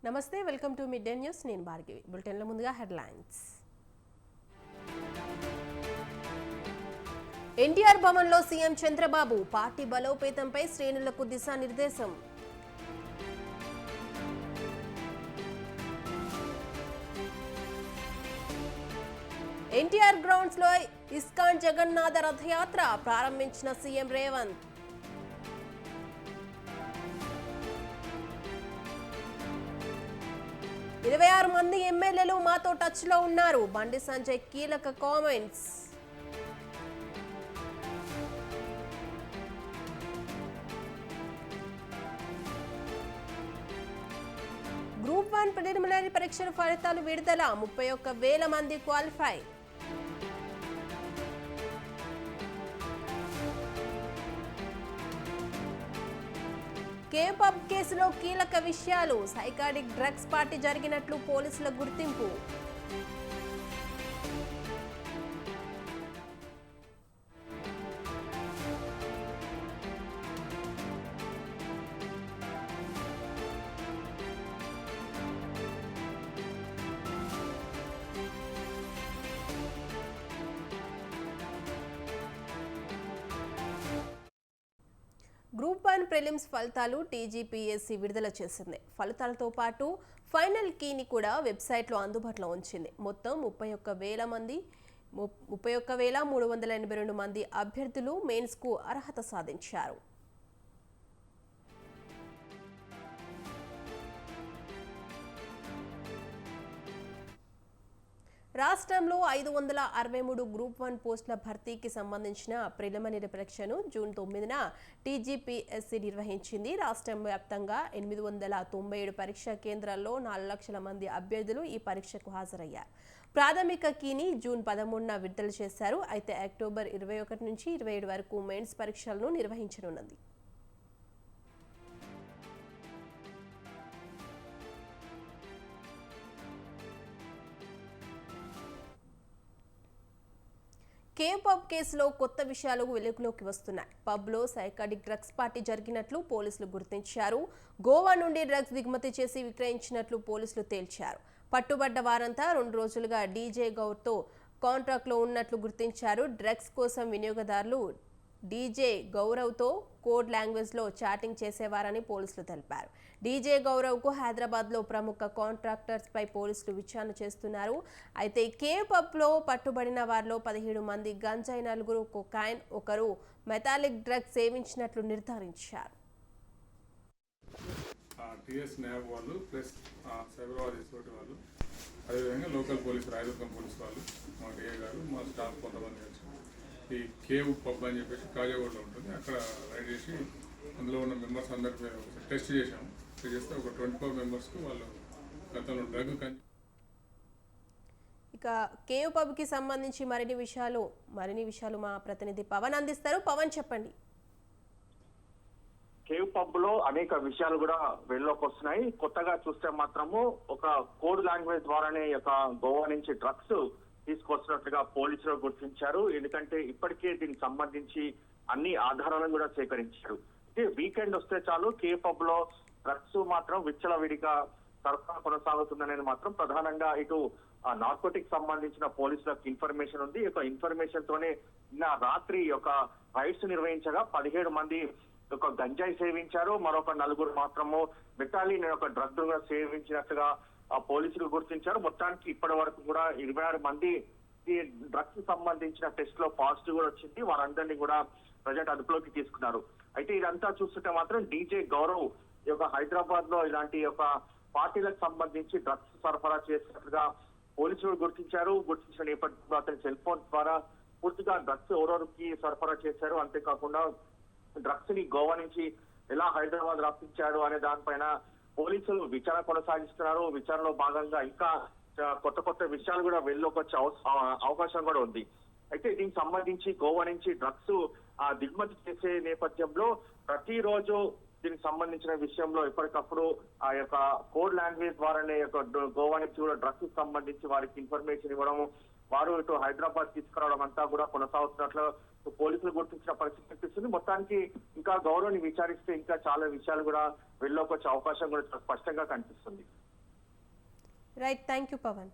నమస్తే, welcome to mid day news. నేను భార్గవి. బులెటిన్ల ముందుగా హెడ్లైన్స్. ఎన్టీఆర్ భవన్లో సీఎం చంద్రబాబు పార్టీ బలోపేతంపై శ్రేణులకు దిశానిర్దేశం. ఎన్టీఆర్ గ్రౌండ్స్ లో ఇస్కాన్ జగన్నాథ రథయాత్ర ప్రారంభించిన సీఎం రేవంత్. ఇరవై 26 మంది ఎమ్మెల్యేలు మాతో టచ్ లో ఉన్నారు. బండి సంజయ్ కీలక కామెంట్స్. గ్రూప్ 1 ప్రిలిమినరీ పరీక్షల ఫలితాలు విడుదల. 31,000 మంది క్వాలిఫై. కేపబ్ కేసులో కీలక విషయాలు. సైకాటిక్ డ్రగ్స్ పార్టీ జరిగినట్లు పోలీసుల గుర్తింపు. గ్రూప్ 1 ప్రిలిమ్స్ ఫలితాలు టీజీపీఎస్సీ విడుదల చేసింది. ఫలితాలతో పాటు ఫైనల్ కీని కూడా వెబ్సైట్లో అందుబాటులో ఉంచింది. మొత్తం 31,382 మంది అభ్యర్థులు మెయిన్స్కు అర్హత సాధించారు. రాష్ట్రంలో 563 గ్రూప్ 1 పోస్టుల భర్తీకి సంబంధించిన ప్రిలిమినరీ పరీక్షను జూన్ 9న టీజీపీఎస్సీ నిర్వహించింది. రాష్ట్రం వ్యాప్తంగా 897 పరీక్షా కేంద్రాల్లో 4 లక్షల మంది అభ్యర్థులు ఈ పరీక్షకు హాజరయ్యారు. ప్రాథమిక కీని జూన్ 13న విడుదల చేశారు. అయితే అక్టోబర్ 21 నుంచి 27 వరకు మెయిన్స్ పరీక్షలను నిర్వహించనున్నది. కేపబ్ కేసులో కొత్త విషయాలు వెలుగులోకి వస్తున్నాయి. పబ్లో సైకాటిక్ డ్రగ్స్ పార్టీ జరిగినట్లు పోలీసులు గుర్తించారు. గోవా నుండి డ్రగ్స్ దిగుమతి చేసి విక్రయించినట్లు పోలీసులు తేల్చారు. పట్టుబడ్డ వారంతా 2 రోజులుగా డీజే గౌర్తో కాంట్రాక్ట్లో ఉన్నట్లు గుర్తించారు. డ్రగ్స్ కోసం వినియోగదారులు డీజే గౌరవ్తో కోడ్ లాంగ్వేజ్లో చాటింగ్ చేసేవారని పోలీసులు తెలిపారు. డీజే గౌరవ్కు హైదరాబాద్లో ప్రముఖ కాంట్రాక్టర్స్పై పోలీసులు విచారణ చేస్తున్నారు. అయితే కేపబ్లో పట్టుబడిన వారిలో 17 మంది గంజాయి, 4 కొకైన్, 1 మెటాలిక్ డ్రగ్స్ సేవించినట్లు నిర్ధారించారు. టీఎస్ న్యాబ్ వాళ్ళు ప్లస్ సైబరాబాద్ ఎస్ఓటి వాళ్ళు, అదేవిధంగా లోకల్ పోలీసు రాయదుర్గం పోలీసు వాళ్ళు, మా డిఏ గారు, మా స్టాఫ్ కొంతమంది కలిసి ఈ కేవ్ పబ్ అని చెప్పేసి కాజాగూడలో ఉంటుంది, అక్కడ రైడ్ చేసి అందులో ఉన్న మెంబర్స్ అందరికీ టెస్ట్ చేశాము. చేస్తే ఒక 24 మెంబర్స్కి వాళ్ళు గతంలో డ్రగ్ ఇక కేవ్ పబ్కి సంబంధించి మరిన్ని విషయాలు మా ప్రతినిధి పవన్ అందిస్తారు. పవన్, చెప్పండి. కేవ్ పబ్ లో అనేక విషయాలు కూడా వెలుగులోకి వస్తున్నాయి. కొత్తగా చూస్తే మాత్రము ఒక కోడ్ లాంగ్వేజ్ ద్వారానే గోవా నుంచి డ్రగ్స్ తీసుకొస్తున్నట్లుగా పోలీసులు గుర్తించారు. ఎందుకంటే ఇప్పటికే దీనికి సంబంధించి అన్ని ఆధారాలను కూడా సేకరించారు. అంటే వీకెండ్ వస్తే చాలు కేవ్ పబ్ లో డ్రగ్స్ మాత్రం విచ్చలవిడిగా సరఫరా కొనసాగుతుందనేది మాత్రం ప్రధానంగా ఇటు నార్కోటిక్ సంబంధించిన పోలీసులకు ఇన్ఫర్మేషన్ ఉంది. ఈ ఇన్ఫర్మేషన్ తోనే నిన్న రాత్రి రైడ్స్ నిర్వహించగా 17 మంది గంజాయి సేవించారు. మరొక 4 మాత్రము మెటాలిన్ డ్రగ్ సేవించినట్లుగా పోలీసులు గుర్తించారు. మొత్తానికి ఇప్పటి వరకు కూడా 26 మంది డ్రగ్స్ సంబంధించిన టెస్ట్ లో పాజిటివ్ కూడా వచ్చింది. వారందరినీ కూడా ప్రజెంట్ అదుపులోకి తీసుకున్నారు. అయితే ఇదంతా చూస్తుంటే మాత్రం డీజే గౌరవ్ హైదరాబాద్ లో ఇలాంటి పార్టీలకు సంబంధించి డ్రగ్స్ సరఫరా చేసినట్లుగా పోలీసులు గుర్తించారు. గుర్తించిన నేపథ్యంలో అతని సెల్ ఫోన్ ద్వారా పూర్తిగా డ్రగ్స్ ఎవరెవరికి సరఫరా చేశారు, అంతేకాకుండా డ్రగ్స్ ని గోవా నుంచి ఎలా హైదరాబాద్ రప్పించాడు అనే దానిపైన పోలీసులు విచారణ కొనసాగిస్తున్నారు. విచారణలో భాగంగా ఇంకా కొత్త విషయాలు కూడా వెలుగులోకి వచ్చే అవకాశం కూడా ఉంది. అయితే దీనికి సంబంధించి గోవా నుంచి డ్రగ్స్ దిగుమతి చేసే నేపథ్యంలో ప్రతిరోజు దీనికి సంబంధించిన విషయంలో ఎప్పటికప్పుడు కోడ్ లాంగ్వేజ్ ద్వారానే గోవా నుంచి కూడా డ్రగ్స్ సంబంధించి వారికి ఇన్ఫర్మేషన్ ఇవ్వడం, వారు ఇటు హైదరాబాద్ తీసుకురావడం అంతా కూడా కొనసాగుతున్నట్లు పోలీసులు గుర్తించిన పరిస్థితి కనిపిస్తుంది. మొత్తానికి ఇంకా గౌరవాన్ని విచారిస్తే ఇంకా చాలా విషయాలు కూడా వెలుగులోకి వచ్చే అవకాశం కూడా స్పష్టంగా కనిపిస్తుంది. Right, thank you Pavan.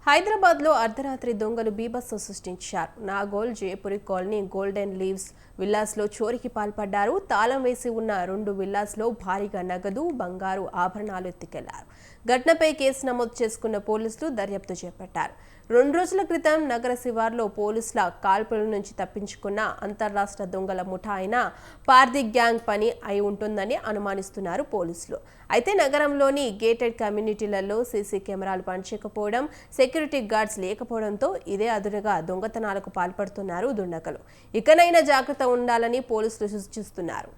హైదరాబాద్లో అర్ధరాత్రి దొంగలు బీభత్సం సృష్టించారు. Nagole, Jayapuri colony, golden leaves విల్లాస్లో చోరీకి పాల్పడ్డారు. తాళం వేసి ఉన్న 2 విల్లాస్లో భారీగా నగదు, బంగారు ఆభరణాలు ఎత్తుకెళ్లారు. ఘటనపై కేసు నమోదు చేసుకున్న పోలీసులు దర్యాప్తు చేపట్టారు. 2 రోజుల క్రితం నగర శివార్లో పోలీసుల కాల్పుల నుంచి తప్పించుకున్న అంతర్రాష్ట్ర దొంగల ముఠా అయిన పార్దీ గ్యాంగ్ పని అయి ఉంటుందని అనుమానిస్తున్నారు పోలీసులు. అయితే నగరంలోని గేటెడ్ కమ్యూనిటీలలో సీసీ కెమెరాలు పనిచేయకపోవడం, సెక్యూరిటీ గార్డ్స్ లేకపోవడంతో ఇదే అదునుగా దొంగతనాలకు పాల్పడుతున్నారు దుండగులు. ఇకనైనా జాగ్రత్త ఉండాలని పోలీసులు సూచిస్తున్నారు.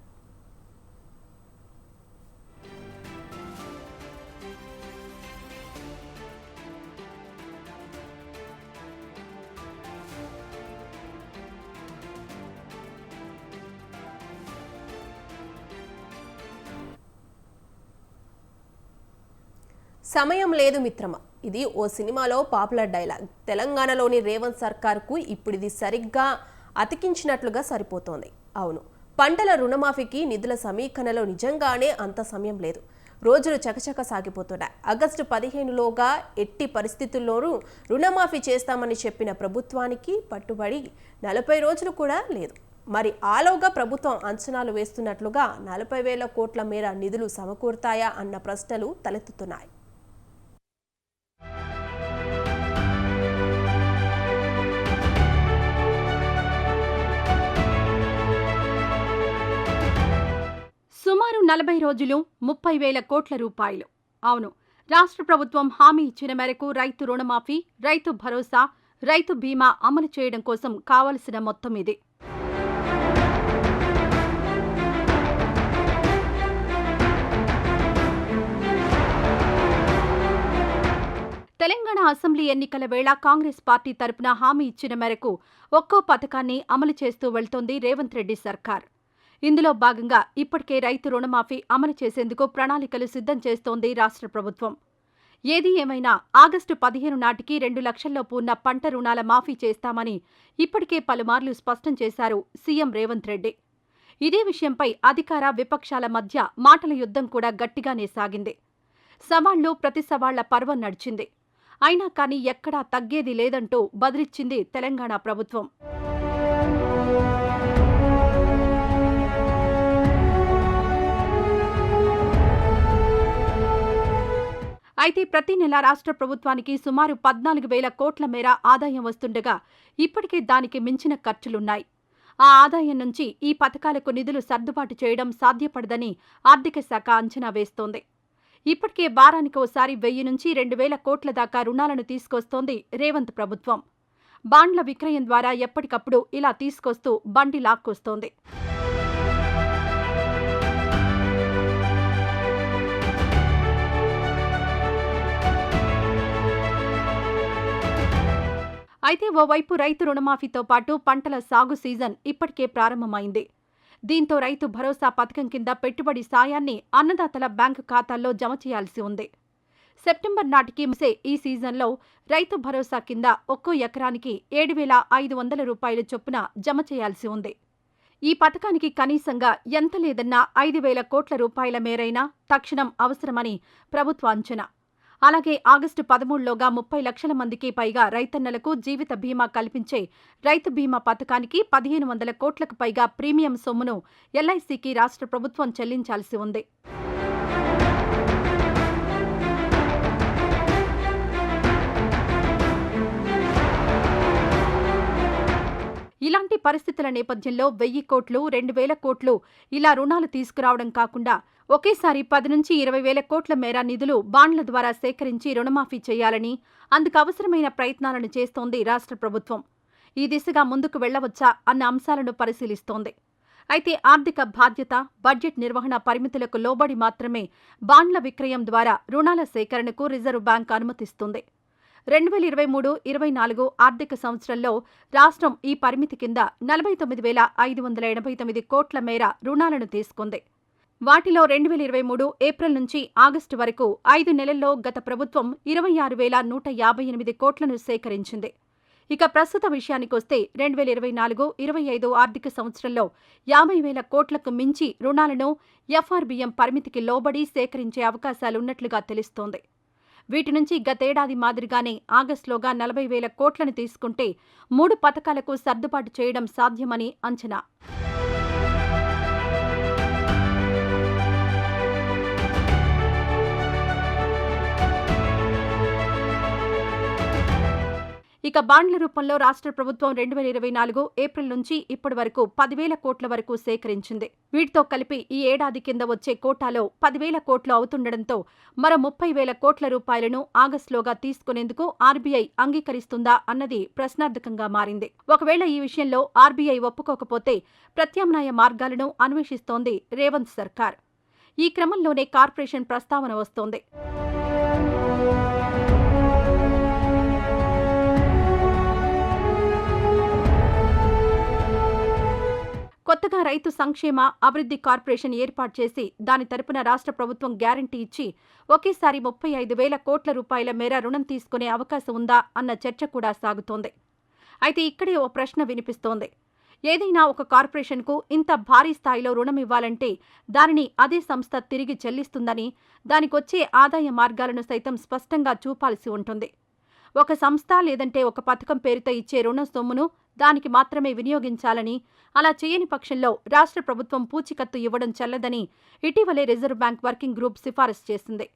సమయం లేదు మిత్రమా, ఇది ఓ సినిమాలో పాపులర్ డైలాగ్. తెలంగాణలోని రేవంత్ సర్కార్కు ఇప్పుడు ఇది సరిగ్గా అతికించినట్లుగా సరిపోతోంది. అవును, పంటల రుణమాఫీకి నిధుల సమీకరణలో నిజంగానే అంత సమయం లేదు. రోజులు చకచక సాగిపోతున్నాయి. ఆగస్టు 15లోగా ఎట్టి పరిస్థితుల్లోనూ రుణమాఫీ చేస్తామని చెప్పిన ప్రభుత్వానికి పట్టుబడి 40 రోజులు కూడా లేదు. మరి ఆలోగా ప్రభుత్వం అంచనాలు వేస్తున్నట్లుగా 40,000 కోట్ల మేర నిధులు సమకూరుతాయా అన్న ప్రశ్నలు తలెత్తుతున్నాయి. సుమారు 40 రోజులు 30,000 కోట్ల రూపాయలు. అవును, రాష్ట్ర ప్రభుత్వం హామీ ఇచ్చిన మేరకు రైతు రుణమాఫీ, రైతు భరోసా, రైతు బీమా అమలు చేయడం కోసం కావలసిన మొత్తం ఇది. తెలంగాణ అసెంబ్లీ ఎన్నికల వేళ కాంగ్రెస్ పార్టీ తరపున హామీ ఇచ్చిన మేరకు ఒక్కో పథకాన్ని అమలు చేస్తూ వెళ్తోంది రేవంత్ రెడ్డి సర్కార్. ఇందులో భాగంగా ఇప్పటికే రైతు రుణమాఫీ అమలు చేసేందుకు ప్రణాళికలు సిద్ధం చేస్తోంది రాష్ట్ర ప్రభుత్వం. ఏది ఏమైనా ఆగస్టు 15 నాటికి 2 లక్షల్లోపు ఉన్న పంట రుణాల మాఫీ చేస్తామని ఇప్పటికే పలుమార్లు స్పష్టం చేశారు సీఎం రేవంత్ రెడ్డి. ఇదే విషయంపై అధికార విపక్షాల మధ్య మాటల యుద్ధం కూడా గట్టిగానే సాగింది. సవాళ్లు ప్రతి సవాళ్ల పర్వం నడిచింది. అయినా కానీ ఎక్కడా తగ్గేది లేదంటూ బదిలిచ్చింది తెలంగాణ ప్రభుత్వం. అయితే ప్రతి నెల రాష్ట్ర ప్రభుత్వానికి సుమారు 14,000 కోట్ల మేర ఆదాయం వస్తుండగా ఇప్పటికే దానికి మించిన ఖర్చులున్నాయి. ఆ ఆదాయం నుంచి ఈ పథకాలకు నిధులు సర్దుబాటు చేయడం సాధ్యపడదని ఆర్థిక శాఖ అంచనా వేస్తోంది. ఇప్పటికే వారానికి ఓసారి 1,000 నుంచి 2,000 కోట్ల దాకా రుణాలను తీసుకొస్తోంది రేవంత్ ప్రభుత్వం. బాండ్ల విక్రయం ద్వారా ఎప్పటికప్పుడు ఇలా తీసుకొస్తూ బండి లాక్కొస్తోంది. అయితే ఓవైపు రైతు రుణమాఫీతో పాటు పంటల సాగు సీజన్ ఇప్పటికే ప్రారంభమైంది. దీంతో రైతు భరోసా పథకం కింద పెట్టుబడి సాయాన్ని అన్నదాతల బ్యాంకు ఖాతాల్లో జమ చేయాల్సి ఉంది. సెప్టెంబర్ నాటికి ముగిసే ఈ సీజన్లో రైతు భరోసా కింద ఒక్కో ఎకరానికి 7,500 రూపాయల చొప్పున జమ చేయాల్సి ఉంది. ఈ పథకానికి కనీసంగా ఎంత లేదన్నా 5,000 కోట్ల రూపాయల మేరైనా తక్షణం అవసరమని ప్రభుత్వ అంచనా. అలాగే ఆగస్టు 13లోగా 30 లక్షల మందికి పైగా రైతన్నలకు జీవిత బీమా కల్పించే రైతు బీమా పథకానికి 1,500 కోట్లకు పైగా ప్రీమియం సొమ్మును ఎల్ఐసికి రాష్ట్ర ప్రభుత్వం చెల్లించాల్సి ఉంది. ఇలాంటి పరిస్థితుల నేపథ్యంలో 1,000 కోట్లు, 2,000 కోట్లు ఇలా రుణాలు తీసుకురావడం కాకుండా ఒకేసారి 10 నుంచి 20,000 కోట్ల మేర నిధులు బాండ్ల ద్వారా సేకరించి రుణమాఫీ చేయాలని, అందుకు అవసరమైన ప్రయత్నాలను చేస్తోంది రాష్ట్ర ప్రభుత్వం. ఈ దిశగా ముందుకు వెళ్లవచ్చా అన్న అంశాలను పరిశీలిస్తోంది. అయితే ఆర్థిక బాధ్యత, బడ్జెట్ నిర్వహణ పరిమితులకు లోబడి మాత్రమే బాండ్ల విక్రయం ద్వారా రుణాల సేకరణకు రిజర్వ్ బ్యాంక్ అనుమతిస్తుంది. 2023-24 ఆర్థిక సంవత్సరంలో రాష్ట్రం ఈ పరిమితి కింద 49,589 కోట్ల మేర రుణాలను తీసుకుంది. వాటిలో 2023 ఏప్రిల్ నుంచి ఆగస్టు వరకు 5 నెలల్లో గత ప్రభుత్వం 26,158 కోట్లను సేకరించింది. ఇక ప్రస్తుత విషయానికొస్తే 2024-25 ఆర్థిక సంవత్సరంలో 50,000 కోట్లకు మించి రుణాలను ఎఫ్ఆర్బీఎం పరిమితికి లోబడి సేకరించే అవకాశాలున్నట్లుగా తెలుస్తోంది. వీటి నుంచి గతేడాది మాదిరిగానే ఆగస్టులోగా 40,000 కోట్లను తీసుకుంటే 3 పథకాలకు సర్దుబాటు చేయడం సాధ్యమని అంచనా. ఇక బాండ్ల రూపంలో రాష్ట్ర ప్రభుత్వం 2024 ఏప్రిల్ నుంచి ఇప్పటి వరకు 10,000 కోట్ల వరకు సేకరించింది. వీటితో కలిపి ఈ ఏడాది కింద వచ్చే కోటాలో 10,000 కోట్లు అవుతుండటంతో మరో 30,000 కోట్ల రూపాయలను ఆగస్టులోగా తీసుకునేందుకు ఆర్బీఐ అంగీకరిస్తుందా అన్నది ప్రశ్నార్థకంగా మారింది. ఒకవేళ ఈ విషయంలో ఆర్బీఐ ఒప్పుకోకపోతే ప్రత్యామ్నాయ మార్గాలను అన్వేషిస్తోంది రేవంత్ సర్కార్. ఈ క్రమంలోనే కార్పొరేషన్ ప్రస్తావన వస్తోంది. కొత్తగా రైతు సంక్షేమ అభివృద్ధి కార్పొరేషన్ ఏర్పాటు చేసి దాని తరపున రాష్ట్ర ప్రభుత్వం గ్యారంటీ ఇచ్చి ఒకేసారి 35,000 కోట్ల రూపాయల మేర రుణం తీసుకునే అవకాశం ఉందా అన్న చర్చ కూడా సాగుతోంది. అయితే ఇక్కడే ఓ ప్రశ్న వినిపిస్తోంది. ఏదైనా ఒక కార్పొరేషన్కు ఇంత భారీ స్థాయిలో రుణం ఇవ్వాలంటే దానిని అదే సంస్థ తిరిగి చెల్లిస్తుందని, దానికొచ్చే ఆదాయ మార్గాలను సైతం స్పష్టంగా చూపాల్సి ఉంటుంది. ఒక సంస్థ లేదంటే ఒక పథకం పేరుతో ఇచ్చే రుణ సొమ్మును దానికి మాత్రమే వినియోగించాలని, అలా చేయని పక్షంలో రాష్ట్ర ప్రభుత్వం పూచీకత్తు ఇవ్వడం చెల్లదని ఇటీవలే రిజర్వ్ బ్యాంక్ వర్కింగ్ గ్రూప్ సిఫారసు చేసింది.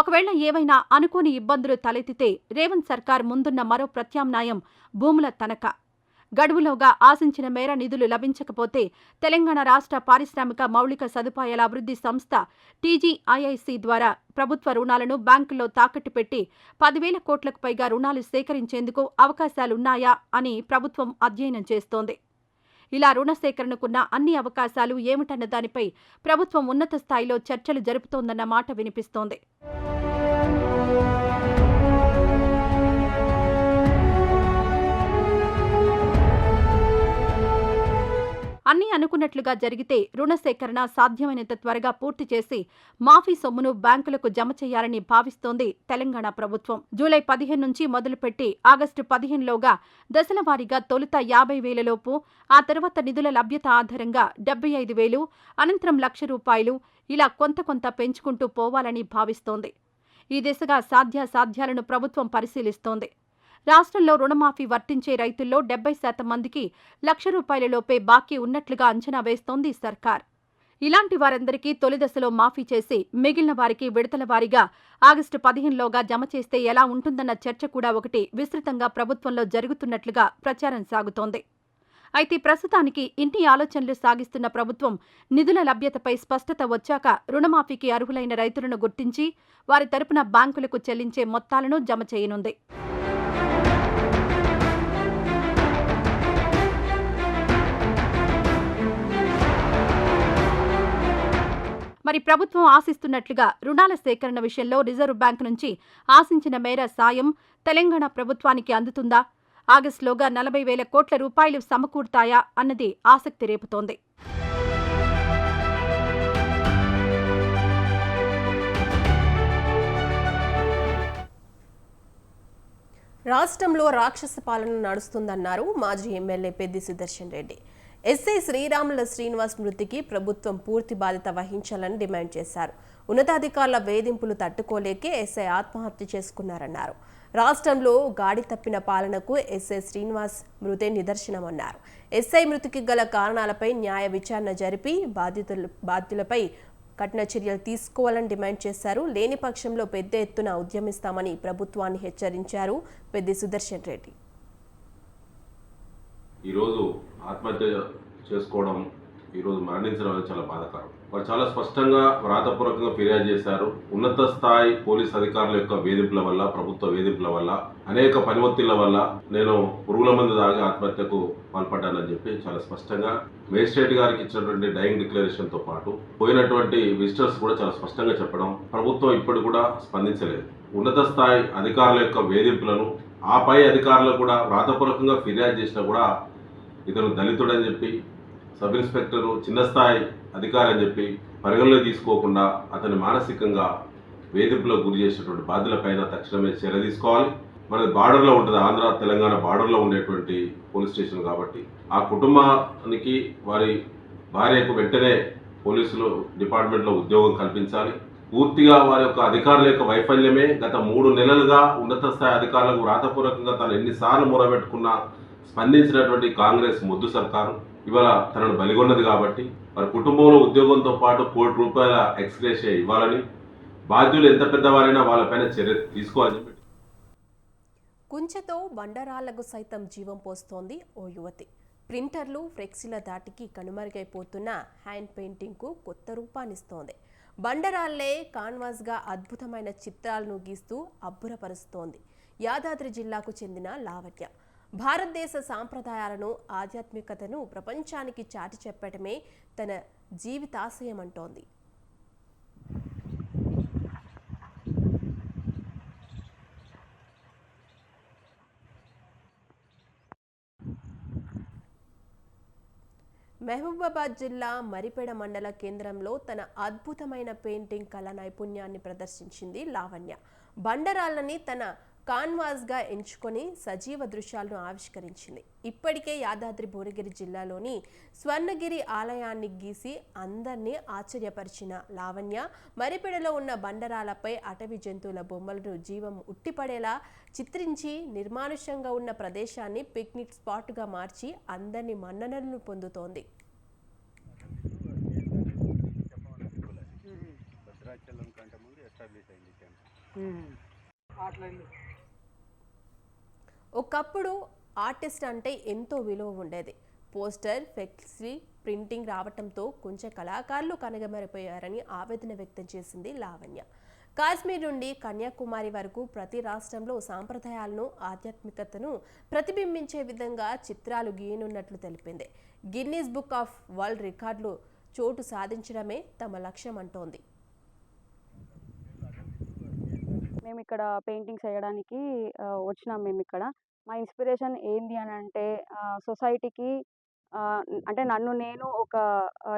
ఒకవేళ ఏవైనా అనుకోని ఇబ్బందులు తలెత్తితే రేవంత్ సర్కార్ ముందున్న మరో ప్రత్యామ్నాయం భూముల తనఖా. గడువులోగా ఆశించిన మేర నిధులు లభించకపోతే తెలంగాణ రాష్ట్ర పారిశ్రామిక మౌలిక సదుపాయాల అభివృద్ధి సంస్థ టీజీఐఐసీ ద్వారా ప్రభుత్వ రుణాలను బ్యాంకుల్లో తాకట్టు పెట్టి 10,000 కోట్లకు పైగా రుణాలు సేకరించేందుకు అవకాశాలున్నాయా అని ప్రభుత్వం అధ్యయనం చేస్తోంది. ఇలా రుణ సేకరణకున్న అన్ని అవకాశాలు ఏమిటన్న దానిపై ప్రభుత్వం ఉన్నత స్థాయిలో చర్చలు జరుపుతోందన్న మాట వినిపిస్తోంది. అన్నీ అనుకున్నట్లుగా జరిగితే రుణ సేకరణ సాధ్యమైనంత త్వరగా పూర్తి చేసి మాఫీ సొమ్మును బ్యాంకులకు జమ చేయాలని భావిస్తోంది తెలంగాణ ప్రభుత్వం. జూలై 15 నుంచి మొదలుపెట్టి ఆగస్టు 15లోగా దశలవారీగా తొలుత 50,000 లోపు, ఆ తర్వాత నిధుల లభ్యత ఆధారంగా 75,000, అనంతరం ₹1,00,000 ఇలా కొంత పెంచుకుంటూ పోవాలని భావిస్తోంది. ఈ దిశగా సాధ్యాసాధ్యాలను ప్రభుత్వం పరిశీలిస్తోంది. రాష్ట్రంలో రుణమాఫీ వర్తించే రైతుల్లో 70% మందికి ₹1,00,000 లోపే బాకీ ఉన్నట్లుగా అంచనా వేస్తోంది సర్కార్. ఇలాంటి వారందరికీ తొలి దశలో మాఫీ చేసి మిగిలిన వారికి విడతల వారీగా ఆగస్టు 15లోగా జమ చేస్తే ఎలా ఉంటుందన్న చర్చ కూడా ఒకటి విస్తృతంగా ప్రభుత్వంలో జరుగుతున్నట్లుగా ప్రచారం సాగుతోంది. అయితే ప్రస్తుతానికి ఇన్ని ఆలోచనలు సాగిస్తున్న ప్రభుత్వం నిధుల లభ్యతపై స్పష్టత వచ్చాక రుణమాఫీకి అర్హులైన రైతులను గుర్తించి వారి తరపున బ్యాంకులకు చెల్లించే మొత్తాలను జమ చేయనుంది. మరి ప్రభుత్వం ఆశిస్తున్నట్లుగా రుణాల సేకరణ విషయంలో రిజర్వ్ బ్యాంకు నుంచి ఆశించిన మేర సాయం తెలంగాణ ప్రభుత్వానికి అందుతుందా? ఆగస్టులోగా 40,000 కోట్ల రూపాయలు సమకూరుతాయా అన్నది ఆసక్తి రేపుతోంది. రాష్ట్రంలో రాక్షస పాలన నడుస్తుందన్నారు మాజీ ఎమ్మెల్యే పెద్ది సుదర్శన్ రెడ్డి. ఎస్ఐ శ్రీరాముల శ్రీనివాస్ మృతికి ప్రభుత్వం పూర్తి బాధ్యత వహించాలని డిమాండ్ చేశారు. ఉన్నతాధికారుల వేధింపులు తట్టుకోలేకే ఎస్ఐ ఆత్మహత్య చేసుకున్నారన్నారు. రాష్ట్రంలో గాడి తప్పిన పాలనకు ఎస్ఐ శ్రీనివాస్ మృతే నిదర్శనమన్నారు. ఎస్ఐ మృతికి గల కారణాలపై న్యాయ విచారణ జరిపి బాధ్యులపై కఠిన చర్యలు తీసుకోవాలని డిమాండ్ చేశారు. లేని పక్షంలో పెద్ద ఎత్తున ఉద్యమిస్తామని ప్రభుత్వాన్ని హెచ్చరించారు పెద్ది సుదర్శన్ రెడ్డి. ఈరోజు ఆత్మహత్య చేసుకోవడం, ఈరోజు మరణించడం అనేది చాలా బాధాకరం. వారు చాలా స్పష్టంగా వ్రాతపూర్వకంగా ఫిర్యాదు చేశారు. ఉన్నత స్థాయి పోలీస్ అధికారుల యొక్క వేధింపుల వల్ల, ప్రభుత్వ వేధింపుల వల్ల, అనేక పనిఒత్తిళ్ల వల్ల నేను పురుగుల మందు తాగి ఆత్మహత్యకు పాల్పడ్డానని చెప్పి చాలా స్పష్టంగా మేజిస్ట్రేట్ గారికి ఇచ్చినటువంటి డైయింగ్ డిక్లరేషన్తో పాటు పోయినటువంటి విజిటర్స్ కూడా చాలా స్పష్టంగా చెప్పడం, ప్రభుత్వం ఇప్పుడు కూడా స్పందించలేదు. ఉన్నత స్థాయి అధికారుల యొక్క వేధింపులను ఆ పై అధికారులు కూడా వ్రాతపూర్వకంగా ఫిర్యాదు చేసినా కూడా ఇతను దళితుడని చెప్పి సబ్ ఇన్స్పెక్టరు చిన్న స్థాయి అధికారి అని చెప్పి పరిగణలోకి తీసుకోకుండా అతని మానసికంగా వేధింపులకు గురి చేసినటువంటి బాధ్యులపైన తక్షణమే చర్య తీసుకోవాలి. మనది బార్డర్లో ఉంటుంది, ఆంధ్ర తెలంగాణ బార్డర్లో ఉండేటువంటి పోలీస్ స్టేషన్ కాబట్టి ఆ కుటుంబానికి వారి భార్యకు వెంటనే పోలీసులు డిపార్ట్మెంట్లో ఉద్యోగం కల్పించాలి. పూర్తిగా వారి యొక్క అధికారుల యొక్క వైఫల్యమే గత 3 నెలలుగా ఉన్నత స్థాయి అధికారులకు వ్రాతపూర్వకంగా తను ఎన్నిసార్లు మొరబెట్టుకున్నా స్పందించినటువంటి కాంగ్రెస్ మొద్దు సర్కారు ఇవాళ తనను బలిగొన్నది. కాబట్టి వారి కుటుంబంలో ఉద్యోగంతో పాటు ₹1 కోటి ఎక్స్గ్రేషియా ఇవ్వాలని, బాధ్యులు ఎంత పెద్దవారైనా వాళ్ళపైన చర్య తీసుకోవాలని చెప్పి కుంచెతో బండరాళ్లకు సైతం జీవం పోస్తోంది ఓ యువతి. ప్రింటర్లు, ఫ్లెక్సీల దాటికి కనుమరుగైపోతున్న హ్యాండ్ పెయింటింగ్కు కొత్త రూపాన్నిస్తోంది. బండరాళ్లే కాన్వాస్గా అద్భుతమైన చిత్రాలను గీస్తూ అబ్బురపరుస్తోంది యాదాద్రి జిల్లాకు చెందిన లావణ్య. భారతదేశ సాంప్రదాయాలను, ఆధ్యాత్మికతను ప్రపంచానికి చాటి చెప్పడమే తన జీవితాశయమంటోంది. మహబూబాబాద్ జిల్లా మరిపెడ మండల కేంద్రంలో తన అద్భుతమైన పెయింటింగ్ కళా నైపుణ్యాన్ని ప్రదర్శించింది లావణ్య. బండరాళ్ళని తన కాన్వాస్గా ఎంచుకొని సజీవ దృశ్యాలను ఆవిష్కరించింది. ఇప్పటికే యాదాద్రి భువనగిరి జిల్లాలోని స్వర్ణగిరి ఆలయాన్ని గీసి అందరినీ ఆశ్చర్యపరిచిన లావణ్య మరిపెడలో ఉన్న బండరాలపై అటవీ జంతువుల బొమ్మలను జీవం ఉట్టిపడేలా చిత్రించి నిర్మానుష్యంగా ఉన్న ప్రదేశాన్ని పిక్నిక్ స్పాట్గా మార్చి అందరినీ మన్ననలను పొందుతోంది. ఒకప్పుడు ఆర్టిస్ట్ అంటే ఎంతో విలువ ఉండేది. పోస్టర్, ఫ్లెక్సీ ప్రింటింగ్ రావటంతో కొంచెం కళాకారులు కనగమరిపోయారని ఆవేదన వ్యక్తం చేసింది లావణ్య. కాశ్మీర్ నుండి కన్యాకుమారి వరకు ప్రతి రాష్ట్రంలో సాంప్రదాయాలను, ఆధ్యాత్మికతను ప్రతిబింబించే విధంగా చిత్రాలు గీయనున్నట్లు తెలిపింది. గిన్నీస్ బుక్ ఆఫ్ వరల్డ్ రికార్డులు చోటు సాధించడమే తమ లక్ష్యం అంటోంది. మేము ఇక్కడ పెయింటింగ్స్ వేయడానికి వచ్చినాం. మేము ఇక్కడ మా ఇన్స్పిరేషన్ ఏంది అని అంటే సొసైటీకి అంటే నన్ను నేను ఒక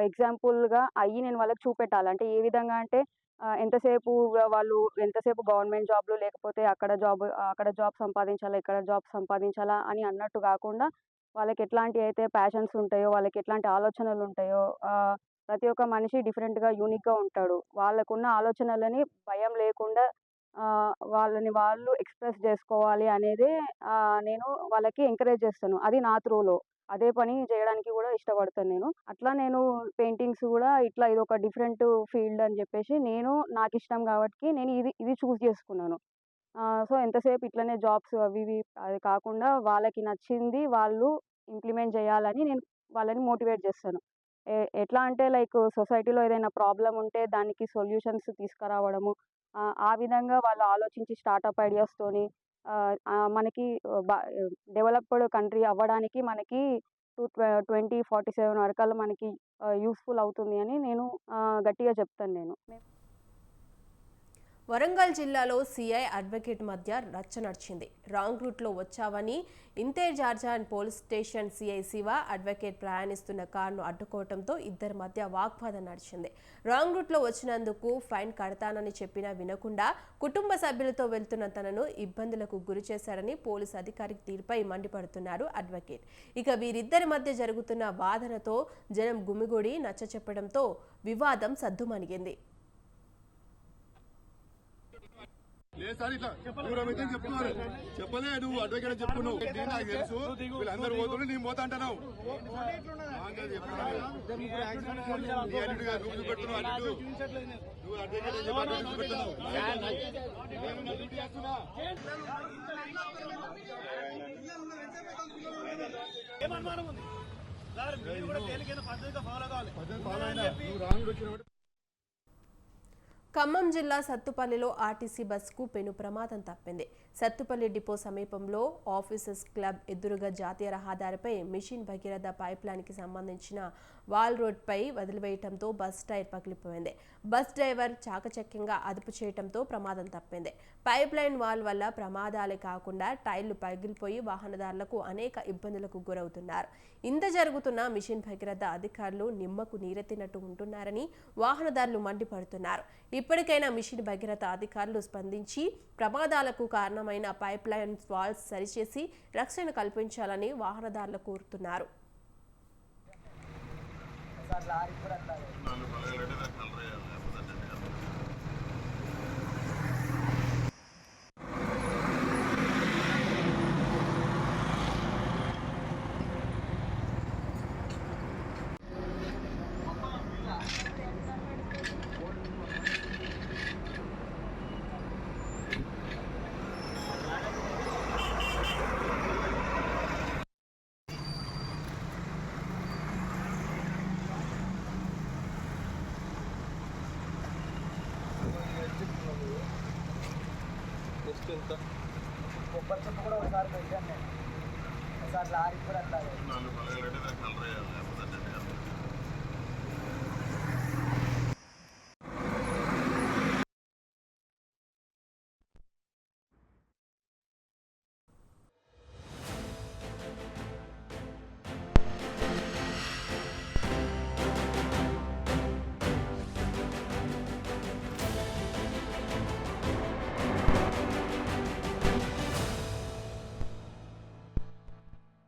ఎగ్జాంపుల్గా అయ్యి నేను వాళ్ళకి చూపెట్టాలి. అంటే ఏ విధంగా అంటే ఎంతసేపు గవర్నమెంట్ జాబ్లు లేకపోతే అక్కడ జాబ్ సంపాదించాలా, ఇక్కడ జాబ్ సంపాదించాలా అని అన్నట్టు కాకుండా వాళ్ళకి ఎట్లాంటి అయితే ప్యాషన్స్ ఉంటాయో, వాళ్ళకి ఎట్లాంటి ఆలోచనలు ఉంటాయో, ప్రతి ఒక్క మనిషి డిఫరెంట్గా యూనిక్గా ఉంటాడు. వాళ్ళకున్న ఆలోచనలని భయం లేకుండా వాళ్ళని వాళ్ళు ఎక్స్ప్రెస్ చేసుకోవాలి అనేది నేను వాళ్ళకి ఎంకరేజ్ చేస్తాను. అది నా త్రూలో అదే పని చేయడానికి కూడా ఇష్టపడతాను నేను. అట్లా నేను పెయింటింగ్స్ కూడా ఇట్లా ఇది ఒక డిఫరెంట్ ఫీల్డ్ అని చెప్పేసి నాకు ఇష్టం కాబట్టి నేను ఇది చూస్ చేసుకున్నాను. సో ఎంతసేపు ఇట్లనే జాబ్స్ అవి ఇవి అది కాకుండా వాళ్ళకి నచ్చింది వాళ్ళు ఇంప్లిమెంట్ చేయాలని నేను వాళ్ళని మోటివేట్ చేస్తాను. ఎట్లా అంటే లైక్ సొసైటీలో ఏదైనా ప్రాబ్లం ఉంటే దానికి సొల్యూషన్స్ తీసుకురావడము, ఆ విధంగా వాళ్ళు ఆలోచించి స్టార్టప్ ఐడియాస్తోని మనకి డెవలప్డ్ కంట్రీ అవ్వడానికి మనకి 2047 వరకల్లా మనకి యూస్ఫుల్ అవుతుంది అని నేను గట్టిగా చెప్తాను నేను. వరంగల్ జిల్లాలో సిఐ, అడ్వకేట్ మధ్య రచ్చ నడిచింది. రాంగ్ రూట్లో వచ్చావని ఇంతేజార్జాన్ police station CI Shiva advocate ప్రయాణిస్తున్న కారును అడ్డుకోవడంతో ఇద్దరి మధ్య వాగ్వాదం నడిచింది. రాంగ్ రూట్లో వచ్చినందుకు ఫైన్ కడతానని చెప్పినా వినకుండా కుటుంబ సభ్యులతో వెళ్తున్న తనను ఇబ్బందులకు గురి చేశారని పోలీసు అధికారి తీరుపై మండిపడుతున్నారు అడ్వకేట్. ఇక వీరిద్దరి మధ్య జరుగుతున్న వాదనతో జనం గుమిగూడి నచ్చచెప్పడంతో వివాదం సద్దుమణిగింది. చెప్పలే నువ్వు అడ్వకేట్ చెప్పుకున్నావు, నాకు తెలుసు వీళ్ళందరూ పోతుండే నేను పోతా అంటున్నావు. నువ్వు అడ్వకేట్ చూపెడుతున్నావు. ఖమ్మం జిల్లా సత్తుపల్లిలో ఆర్టీసీ బస్సుకు పెను ప్రమాదం తప్పింది. సత్తుపల్లి డిపో సమీపంలో ఆఫీసర్స్ క్లబ్ ఎదురుగా జాతీయ రహదారిపై మిషన్ భగీరథ పైప్లైన్కి సంబంధించిన వాల్ రోడ్పై వదిలివేయడంతో బస్ టైర్ పగిలిపోయింది. బస్ డ్రైవర్ చాకచక్యంగా అదుపు చేయడంతో ప్రమాదం తప్పింది. పైప్లైన్ వాల్ వల్ల ప్రమాదాలే కాకుండా టైర్లు పగిలిపోయి వాహనదారులకు అనేక ఇబ్బందులకు గురవుతున్నారు. ఇంత జరుగుతున్న మిషన్ భగీరథ అధికారులు నిమ్మకు నీరెత్తినట్టు ఉంటున్నారని వాహనదారులు మండిపడుతున్నారు. ఇప్పటికైనా మిషన్ భగీరథ అధికారులు స్పందించి ప్రమాదాలకు కారణమైన పైప్లైన్ వాల్స్ సరిచేసి రక్షణ కల్పించాలని వాహనదారులు కోరుతున్నారు. కొబ్బరి చెప్పు కూడా ఒకసారి పెట్టాను నేను. ఒకసారి లారీ కూడా అట్లాగే